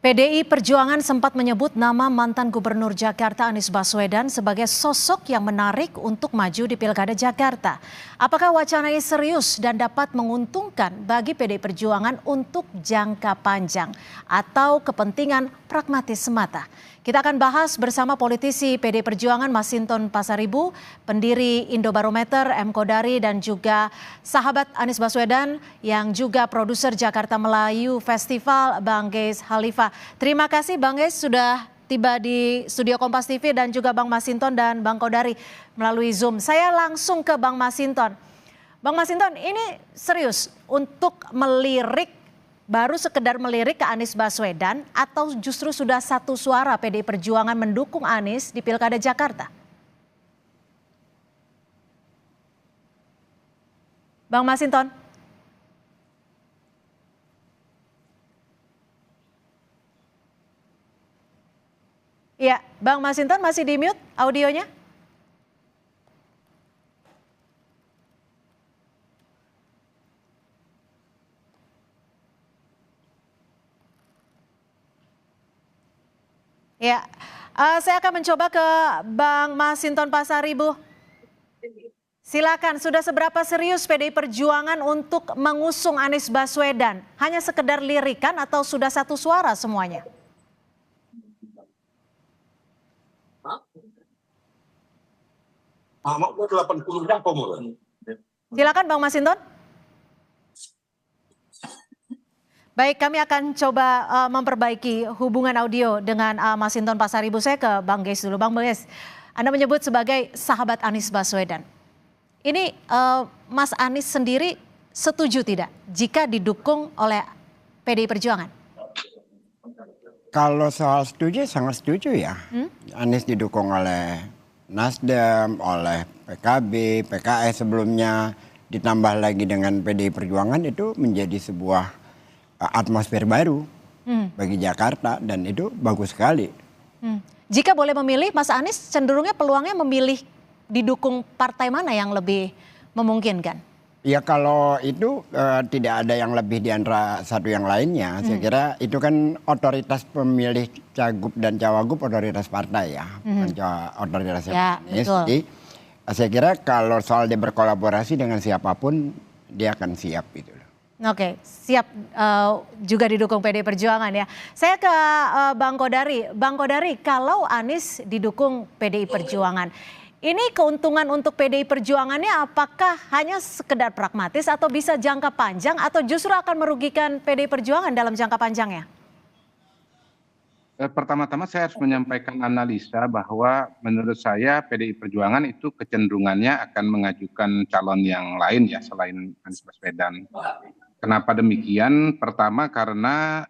PDI Perjuangan sempat menyebut nama mantan Gubernur Jakarta Anies Baswedan sebagai sosok yang menarik untuk maju di Pilkada Jakarta. Apakah wacana ini serius dan dapat menguntungkan bagi PDI Perjuangan untuk jangka panjang atau kepentingan pragmatis semata? Kita akan bahas bersama politisi PDI Perjuangan Masinton Pasaribu, pendiri Indobarometer M. Kodari, dan juga sahabat Anies Baswedan yang juga produser Jakarta Melayu Festival, Bang Geis Halifa. Terima kasih Bang Geis sudah tiba di studio Kompas TV, dan juga Bang Masinton dan Bang Kodari melalui Zoom. Saya langsung ke Bang Masinton. Bang Masinton, ini serius untuk melirik, baru sekedar melirik ke Anies Baswedan, atau justru sudah satu suara PDI Perjuangan mendukung Anies di Pilkada Jakarta? Bang Masinton. Iya, Bang Masinton masih di mute audionya? Ya, saya akan mencoba ke Bang Masinton Pasaribu. Silakan, sudah seberapa serius PDI Perjuangan untuk mengusung Anies Baswedan? Hanya sekedar lirikan atau sudah satu suara semuanya? Silakan Bang Masinton. Baik, kami akan coba memperbaiki hubungan audio dengan Masinton Pasaribu. Saya ke Bang Geis dulu. Bang Geis, Anda menyebut sebagai sahabat Anies Baswedan. Ini Mas Anies sendiri setuju tidak jika didukung oleh PDI Perjuangan? Kalau soal setuju, sangat setuju ya. Anies didukung oleh Nasdem, oleh PKB, PKS sebelumnya, ditambah lagi dengan PDI Perjuangan, itu menjadi sebuah atmosfer baru bagi Jakarta, dan itu bagus sekali. Jika boleh memilih, Mas Anies cenderungnya peluangnya memilih didukung partai mana yang lebih memungkinkan? Ya kalau itu tidak ada yang lebih di antara satu yang lainnya. Saya kira itu kan otoritas pemilih cagup dan cawagup, otoritas partai ya, bukan otoritas Anies. Jadi saya kira kalau soal dia berkolaborasi dengan siapapun, dia akan siap gitu. Oke, siap juga didukung PDI Perjuangan ya. Saya ke Bang Kodari. Bang Kodari, kalau Anies didukung PDI Perjuangan, ini keuntungan untuk PDI Perjuangannya apakah hanya sekedar pragmatis atau bisa jangka panjang, atau justru akan merugikan PDI Perjuangan dalam jangka panjangnya? Pertama-tama saya harus menyampaikan analisa bahwa menurut saya PDI Perjuangan itu kecenderungannya akan mengajukan calon yang lain ya selain Anies Baswedan. Kenapa demikian? Pertama karena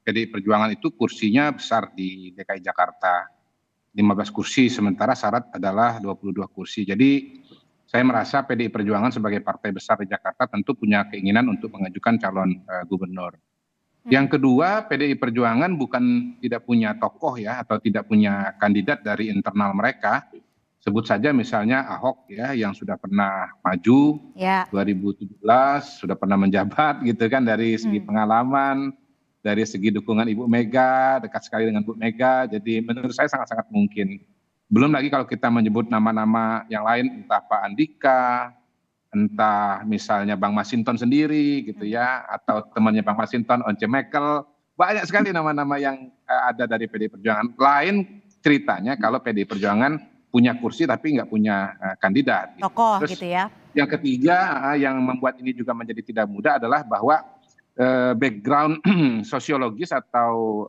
PDI Perjuangan itu kursinya besar di DKI Jakarta, 15 kursi, sementara syarat adalah 22 kursi. Jadi saya merasa PDI Perjuangan sebagai partai besar di Jakarta tentu punya keinginan untuk mengajukan calon gubernur. Yang kedua, PDI Perjuangan bukan tidak punya tokoh ya, atau tidak punya kandidat dari internal mereka. Sebut saja misalnya Ahok ya, yang sudah pernah maju 2017, sudah pernah menjabat gitu kan, dari segi pengalaman, dari segi dukungan Ibu Mega, dekat sekali dengan Bu Mega. Jadi menurut saya sangat-sangat mungkin. Belum lagi kalau kita menyebut nama-nama yang lain, entah Pak Andika, entah misalnya Bang Masinton sendiri gitu ya, atau temannya Bang Masinton, Once Mekel. Banyak sekali nama-nama yang ada dari PDI Perjuangan. Lain ceritanya kalau PDI Perjuangan punya kursi tapi nggak punya kandidat. Tokoh Terus, gitu ya. yang ketiga yang membuat ini juga menjadi tidak mudah adalah bahwa background sosiologis atau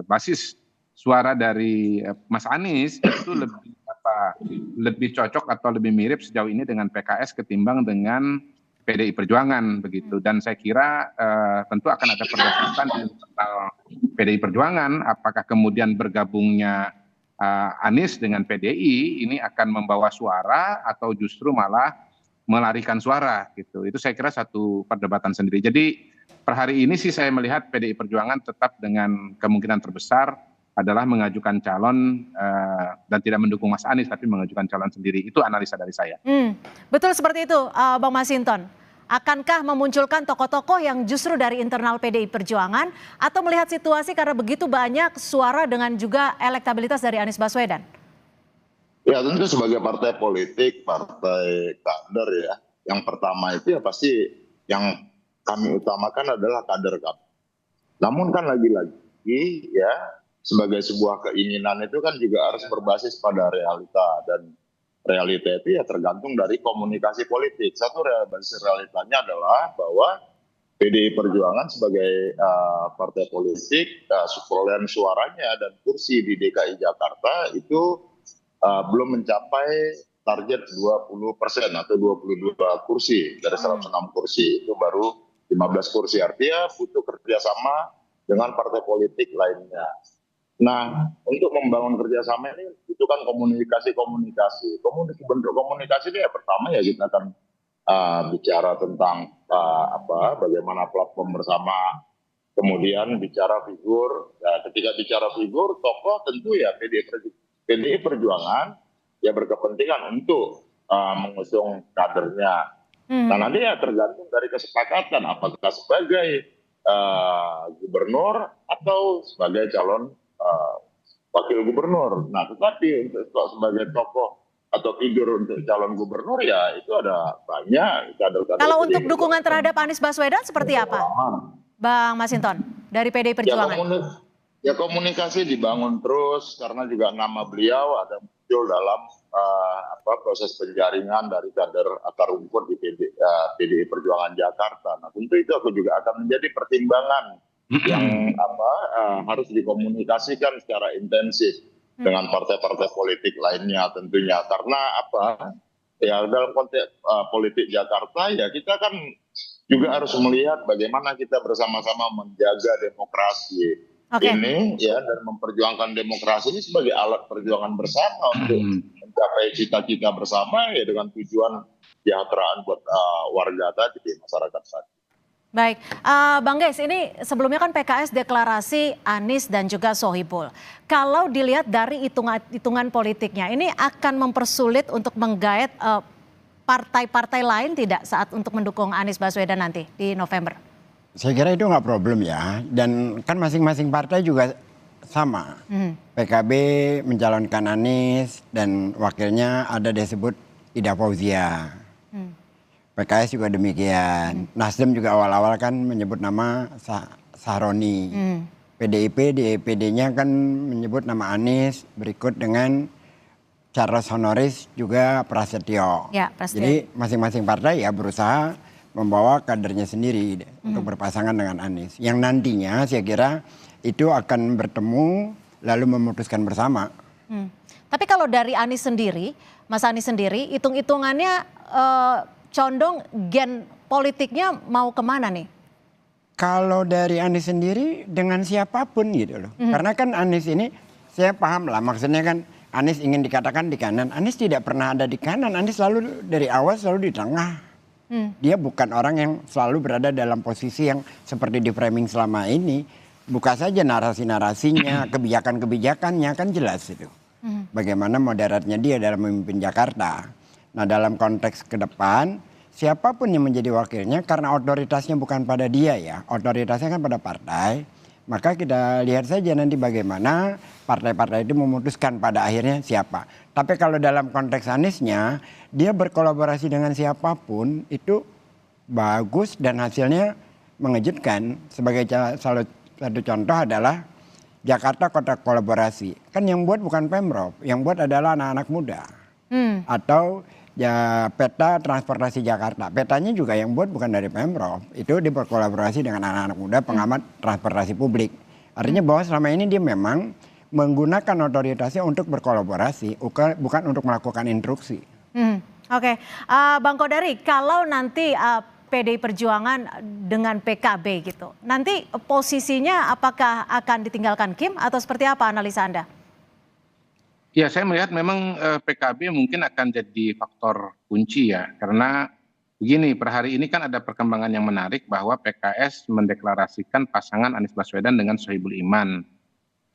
basis suara dari Mas Anies itu lebih cocok atau lebih mirip sejauh ini dengan PKS ketimbang dengan PDI Perjuangan begitu. Dan saya kira tentu akan ada perdebatan di internal PDI Perjuangan, apakah kemudian bergabungnya Anies dengan PDI ini akan membawa suara atau justru malah melarikan suara gitu. Itu saya kira satu perdebatan sendiri. Jadi per hari ini sih saya melihat PDI Perjuangan tetap dengan kemungkinan terbesar adalah mengajukan calon dan tidak mendukung Mas Anies tapi mengajukan calon sendiri. Itu analisa dari saya. Betul seperti itu Bang Masinton. Akankah memunculkan tokoh-tokoh yang justru dari internal PDI Perjuangan atau melihat situasi karena begitu banyak suara dengan juga elektabilitas dari Anies Baswedan? Ya tentu sebagai partai politik, partai kader ya. Yang pertama itu ya pasti yang kami utamakan adalah kader kami. Namun kan lagi-lagi ya sebagai sebuah keinginan itu kan juga harus berbasis pada realita. Dan realita itu ya tergantung dari komunikasi politik. Satu basis realitanya adalah bahwa PDI Perjuangan sebagai partai politik, perolehan suaranya dan kursi di DKI Jakarta itu belum mencapai target 20% atau 22 kursi dari 106 kursi. Itu baru 15 kursi. Artinya butuh kerjasama dengan partai politik lainnya. Nah, untuk membangun kerjasama ini butuhkan komunikasi. Bentuk komunikasi ini ya pertama ya kita akan bicara tentang bagaimana platform bersama. Kemudian bicara figur. Nah, ketika bicara figur, tokoh tentu ya PDI Perjuangan ya berkepentingan untuk mengusung kadernya. Nah nanti ya tergantung dari kesepakatan apakah sebagai gubernur atau sebagai calon wakil gubernur. Nah tetapi untuk sebagai tokoh atau figur untuk calon gubernur ya itu ada banyak kader-kader. Kalau untuk dukungan terhadap Anies Baswedan seperti apa, Bang Masinton dari PDI Perjuangan? Ya komunikasi dibangun terus karena juga nama beliau ada muncul dalam proses penjaringan dari kader akar rumput di PDI Perjuangan Jakarta. Nah tentu itu aku juga akan menjadi pertimbangan yang harus dikomunikasikan secara intensif dengan partai-partai politik lainnya tentunya. Karena ya dalam konteks politik Jakarta ya kita kan juga harus melihat bagaimana kita bersama-sama menjaga demokrasi. Ini ya dan memperjuangkan demokrasi ini sebagai alat perjuangan bersama untuk mencapai cita-cita bersama ya dengan tujuan kesejahteraan buat warga tadi di masyarakat tadi. Baik, Bang Geis, ini sebelumnya kan PKS deklarasi Anies dan juga Sohibul. Kalau dilihat dari hitungan politiknya, ini akan mempersulit untuk menggait partai-partai lain tidak saat untuk mendukung Anies Baswedan nanti di November? Saya kira itu nggak problem ya, dan kan masing-masing partai juga sama. PKB mencalonkan Anies dan wakilnya ada disebut Ida Fauzia. PKS juga demikian. Nasdem juga awal-awal kan menyebut nama Sahroni. PDIP, DPD-nya kan menyebut nama Anies, berikut dengan Charles Honoris juga Prasetyo. Ya, Prasetyo. Jadi masing-masing partai ya berusaha membawa kadernya sendiri untuk berpasangan dengan Anies. Yang nantinya saya kira itu akan bertemu lalu memutuskan bersama. Tapi kalau dari Anies sendiri, Mas Anies sendiri, hitung-hitungannya condong gen politiknya mau kemana nih? Kalau dari Anies sendiri dengan siapapun gitu loh. Karena kan Anies ini saya paham lah maksudnya kan Anies ingin dikatakan di kanan. Anies tidak pernah ada di kanan. Anies selalu dari awal selalu di tengah. Dia bukan orang yang selalu berada dalam posisi yang seperti di framing selama ini. Buka saja narasi-narasinya, kebijakan-kebijakannya kan jelas itu. Bagaimana moderatnya dia dalam memimpin Jakarta. Nah dalam konteks ke depan, siapapun yang menjadi wakilnya karena otoritasnya bukan pada dia ya. Otoritasnya kan pada partai. Maka kita lihat saja nanti bagaimana partai-partai itu memutuskan pada akhirnya siapa. Tapi kalau dalam konteks Aniesnya, dia berkolaborasi dengan siapapun itu bagus dan hasilnya mengejutkan. Sebagai salah satu contoh adalah Jakarta Kota Kolaborasi. Kan yang buat bukan Pemprov, yang buat adalah anak-anak muda. Atau ya peta transportasi Jakarta. Petanya juga yang buat bukan dari Pemprov. Itu dia berkolaborasi dengan anak-anak muda pengamat transportasi publik. Artinya bahwa selama ini dia memang menggunakan otoritasnya untuk berkolaborasi, bukan untuk melakukan instruksi. Oke. Bang Kodari, kalau nanti PDI Perjuangan dengan PKB gitu, nanti posisinya apakah akan ditinggalkan Kim atau seperti apa analisa Anda? Ya, saya melihat memang PKB mungkin akan jadi faktor kunci ya, karena begini, per hari ini kan ada perkembangan yang menarik bahwa PKS mendeklarasikan pasangan Anies Baswedan dengan Sohibul Iman.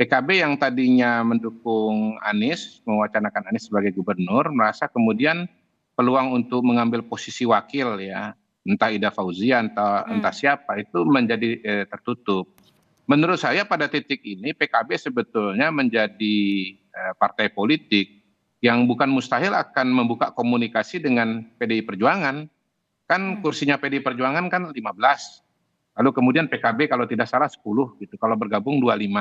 PKB yang tadinya mendukung Anies, mewacanakan Anies sebagai gubernur, merasa kemudian peluang untuk mengambil posisi wakil ya, entah Ida Fauzia, entah siapa, itu menjadi tertutup. Menurut saya pada titik ini PKB sebetulnya menjadi partai politik yang bukan mustahil akan membuka komunikasi dengan PDI Perjuangan. Kan kursinya PDI Perjuangan kan 15. Lalu kemudian PKB kalau tidak salah 10 gitu. Kalau bergabung 25.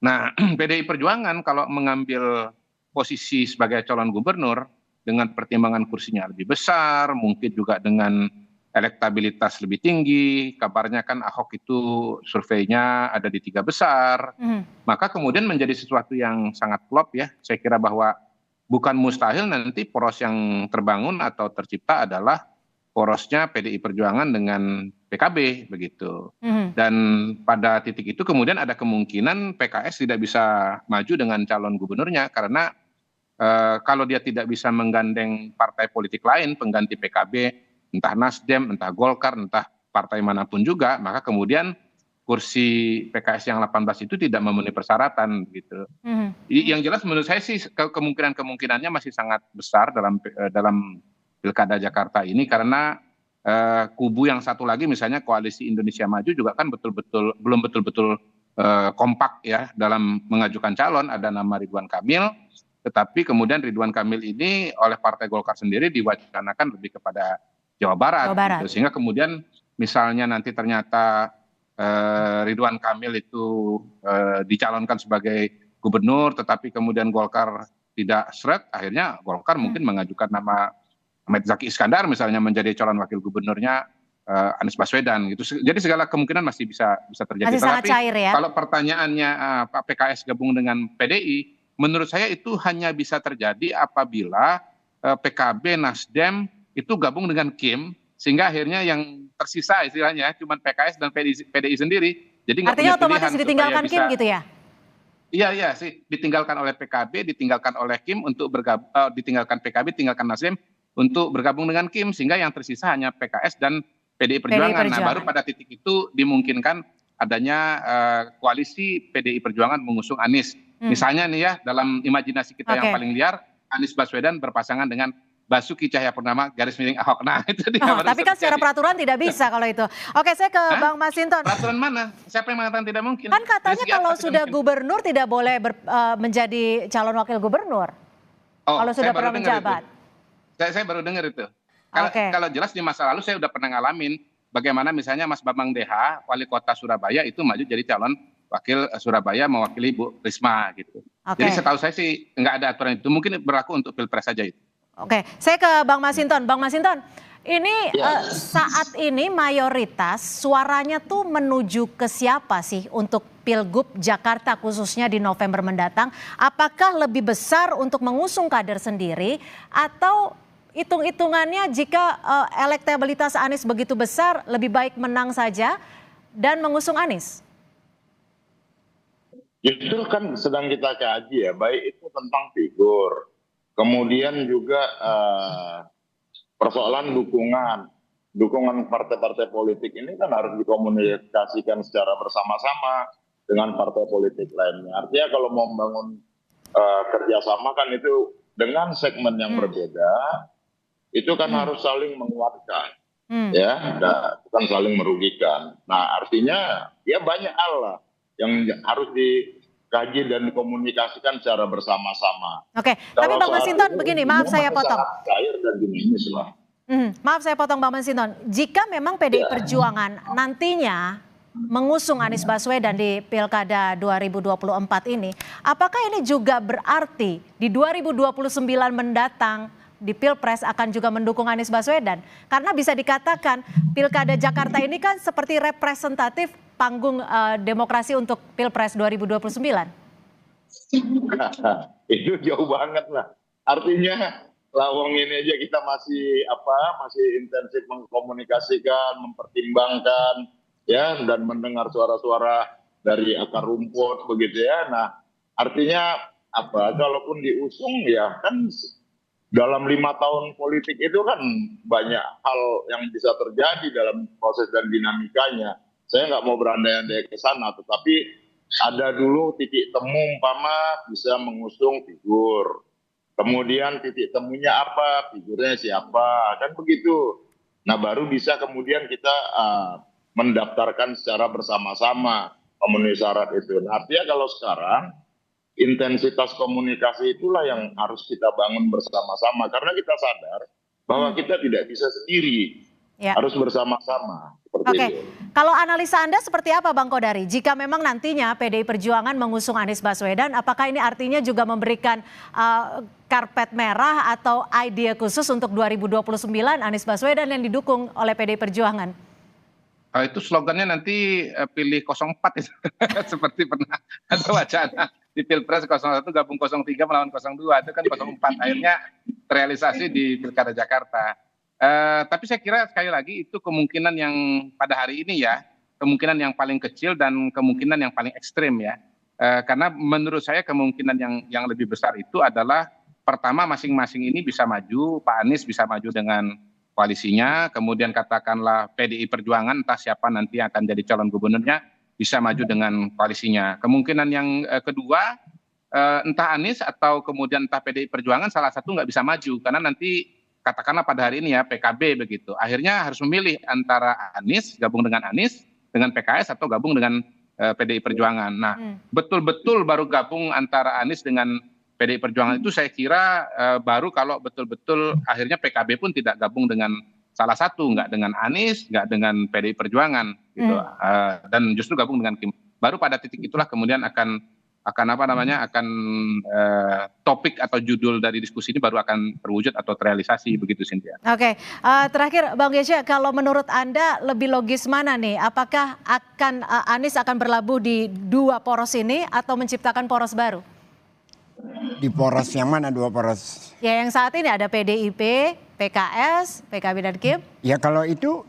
Nah, PDI Perjuangan kalau mengambil posisi sebagai calon gubernur dengan pertimbangan kursinya lebih besar, mungkin juga dengan elektabilitas lebih tinggi, kabarnya kan Ahok itu surveinya ada di 3 besar, maka kemudian menjadi sesuatu yang sangat klop ya. Saya kira bahwa bukan mustahil nanti poros yang terbangun atau tercipta adalah porosnya PDI Perjuangan dengan PKB begitu. Dan pada titik itu kemudian ada kemungkinan PKS tidak bisa maju dengan calon gubernurnya karena kalau dia tidak bisa menggandeng partai politik lain pengganti PKB, entah Nasdem, entah Golkar, entah partai manapun juga, maka kemudian kursi PKS yang 18 itu tidak memenuhi persyaratan gitu. Yang jelas menurut saya sih kemungkinannya masih sangat besar dalam Pilkada Jakarta ini karena kubu yang satu lagi misalnya Koalisi Indonesia Maju juga kan belum betul-betul kompak ya dalam mengajukan calon. Ada nama Ridwan Kamil, tetapi kemudian Ridwan Kamil ini oleh Partai Golkar sendiri diwacanakan lebih kepada Jawa Barat. Gitu. Sehingga kemudian misalnya nanti ternyata Ridwan Kamil itu dicalonkan sebagai gubernur, tetapi kemudian Golkar tidak seret, akhirnya Golkar mungkin mengajukan nama Ahmed Zaki Iskandar misalnya menjadi calon wakil gubernurnya Anies Baswedan gitu. Jadi segala kemungkinan masih bisa terjadi. Masih sangat cair ya. Kalau pertanyaannya Pak PKS gabung dengan PDI, menurut saya itu hanya bisa terjadi apabila PKB, Nasdem itu gabung dengan Kim, sehingga akhirnya yang tersisa istilahnya cuma PKS dan PDI sendiri. Jadi artinya otomatis ditinggalkan Kim gitu ya? Iya sih, ditinggalkan oleh PKB, ditinggalkan oleh Kim untuk ditinggalkan PKB, tinggalkan Nasdem untuk bergabung dengan Kim, sehingga yang tersisa hanya PKS dan PDI Perjuangan. Nah, baru pada titik itu dimungkinkan adanya koalisi PDI Perjuangan mengusung Anies. Misalnya nih ya, dalam imajinasi kita yang paling liar, Anies Baswedan berpasangan dengan Basuki Cahayapurnama _Ahok. Nah, itu dia. Tapi kan secara peraturan tidak bisa kalau itu. Oke, saya ke Bang Masinton. Peraturan mana? Siapa yang mengatakan tidak mungkin? Kan katanya kalau sudah gubernur tidak boleh menjadi calon wakil gubernur. Kalau sudah pernah menjabat. Saya baru dengar itu. Kalau jelas di masa lalu saya udah pernah ngalamin bagaimana misalnya Mas Bambang DH, wali kota Surabaya itu maju jadi calon wakil Surabaya mewakili Bu Risma gitu. Jadi setahu saya sih nggak ada aturan itu. Mungkin berlaku untuk pilpres saja itu. Oke, saya ke Bang Masinton. Bang Masinton, ini saat ini mayoritas suaranya tuh menuju ke siapa sih untuk Pilgub Jakarta khususnya di November mendatang? Apakah lebih besar untuk mengusung kader sendiri atau hitung-hitungannya jika elektabilitas Anies begitu besar lebih baik menang saja dan mengusung Anies? Justru kan sedang kita kaji ya, baik itu tentang figur, kemudian juga persoalan dukungan partai-partai politik ini kan harus dikomunikasikan secara bersama-sama dengan partai politik lainnya. Artinya kalau mau membangun kerjasama kan itu dengan segmen yang berbeda, itu kan harus saling menguatkan, ya, bukan saling merugikan. Nah, artinya ya banyak hal lah yang harus dikaji dan dikomunikasikan secara bersama-sama. Oke, tapi Bang Masinton begini, maaf saya potong. Cair dan dinamis lah. Maaf saya potong Bang Masinton. Jika memang PDI Perjuangan nantinya mengusung Anies Baswedan di Pilkada 2024 ini, apakah ini juga berarti di 2029 mendatang di Pilpres akan juga mendukung Anies Baswedan? Karena bisa dikatakan Pilkada Jakarta ini kan seperti representatif panggung demokrasi untuk Pilpres 2029. Itu jauh banget lah. Artinya lawang ini aja kita masih intensif mengkomunikasikan, mempertimbangkan, ya, dan mendengar suara-suara dari akar rumput begitu ya. Nah, artinya kalaupun diusung ya kan dalam 5 tahun politik itu kan banyak hal yang bisa terjadi dalam proses dan dinamikanya. Saya nggak mau berandai-andai ke sana, tetapi ada dulu titik temu umpama bisa mengusung figur. Kemudian titik temunya apa, figurnya siapa, kan begitu. Nah, baru bisa kemudian kita mendaftarkan secara bersama-sama memenuhi syarat itu. Nah, artinya kalau sekarang intensitas komunikasi itulah yang harus kita bangun bersama-sama karena kita sadar bahwa kita tidak bisa sendiri, Ya. harus bersama-sama. Seperti Oke, itu. kalau analisa Anda seperti apa Bang Kodari? Jika memang nantinya PDI Perjuangan mengusung Anies Baswedan, apakah ini artinya juga memberikan karpet merah atau ide khusus untuk 2029 Anies Baswedan yang didukung oleh PDI Perjuangan? Itu slogannya nanti pilih 04 itu. Seperti pernah ada wacana di Pilpres 01 gabung 03 melawan 02, itu kan 04 akhirnya terrealisasi di Pilkada Jakarta. Tapi saya kira sekali lagi itu kemungkinan yang pada hari ini ya, kemungkinan yang paling kecil dan kemungkinan yang paling ekstrim ya. Karena menurut saya kemungkinan yang lebih besar itu adalah pertama masing-masing ini bisa maju, Pak Anies bisa maju dengan koalisinya, kemudian katakanlah PDI Perjuangan entah siapa nanti yang akan jadi calon gubernurnya bisa maju dengan koalisinya. Kemungkinan yang kedua entah Anies atau kemudian entah PDI Perjuangan salah satu nggak bisa maju karena nanti katakanlah pada hari ini ya PKB begitu. Akhirnya harus memilih antara Anies gabung dengan Anies dengan PKS atau gabung dengan PDI Perjuangan. Nah, betul-betul baru gabung antara Anies dengan PDI Perjuangan itu saya kira baru kalau betul-betul akhirnya PKB pun tidak gabung dengan salah satu, nggak dengan Anies, nggak dengan PDI Perjuangan gitu, dan justru gabung dengan Kim. Baru pada titik itulah kemudian akan apa namanya topik atau judul dari diskusi ini baru akan terwujud atau terrealisasi begitu Cynthia. Oke, terakhir Bang Yesya, kalau menurut Anda lebih logis mana nih? Apakah Anies akan berlabuh di dua poros ini atau menciptakan poros baru? Di poros yang mana dua poros? Ya yang saat ini ada PDIP, PKS, PKB dan Kim. Ya kalau itu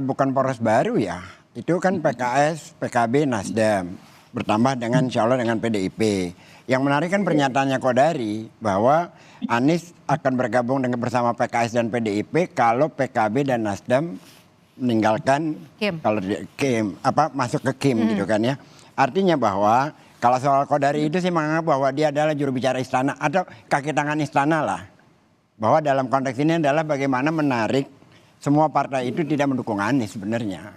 bukan poros baru ya. Itu kan PKS, PKB, Nasdem. Bertambah dengan insya Allah dengan PDIP. Yang menarik kan pernyataannya Kodari bahwa Anies akan bergabung dengan bersama PKS dan PDIP kalau PKB dan Nasdem meninggalkan Kim. Kalau Kim masuk ke Kim gitu kan ya. Artinya bahwa kalau soal Kodari itu sih menganggap bahwa dia adalah juru bicara istana atau kaki tangan istana lah. Bahwa dalam konteks ini adalah bagaimana menarik semua partai itu tidak mendukung Anies sebenarnya.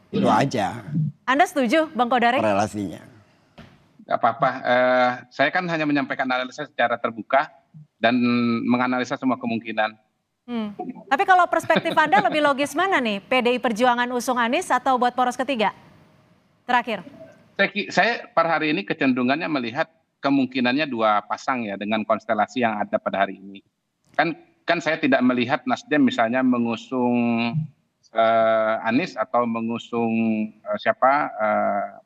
Itu aja. Anda setuju Bang Kodari? Relasinya. Gak apa-apa, saya kan hanya menyampaikan analisa secara terbuka dan menganalisa semua kemungkinan. Tapi kalau perspektif Anda lebih logis mana nih? PDI Perjuangan usung Anies atau buat poros ketiga? Terakhir. Saya per hari ini kecenderungannya melihat kemungkinannya dua pasang ya dengan konstelasi yang ada pada hari ini. Kan saya tidak melihat Nasdem misalnya mengusung Anies atau mengusung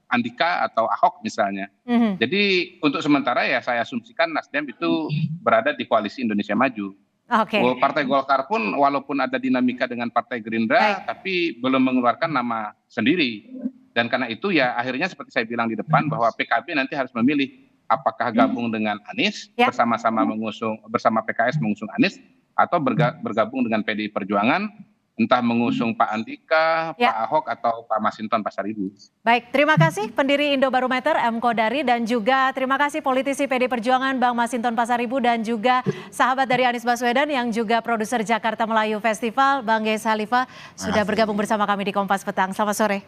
Andika atau Ahok misalnya. Jadi untuk sementara ya saya asumsikan Nasdem itu berada di koalisi Indonesia Maju. Oke. Partai Golkar pun walaupun ada dinamika dengan Partai Gerindra, tapi belum mengeluarkan nama sendiri. Dan karena itu ya akhirnya seperti saya bilang di depan bahwa PKB nanti harus memilih apakah gabung dengan Anies bersama-sama bersama PKS mengusung Anies atau bergabung dengan PDI Perjuangan entah mengusung Pak Andika, Pak Ahok atau Pak Masinton Pasaribu. Baik, terima kasih pendiri Indobarometer M. Kodari dan juga terima kasih politisi PDI Perjuangan Bang Masinton Pasaribu dan juga sahabat dari Anies Baswedan yang juga produser Jakarta Melayu Festival Bang Yes Halifa sudah bergabung bersama kami di Kompas Petang. Selamat sore.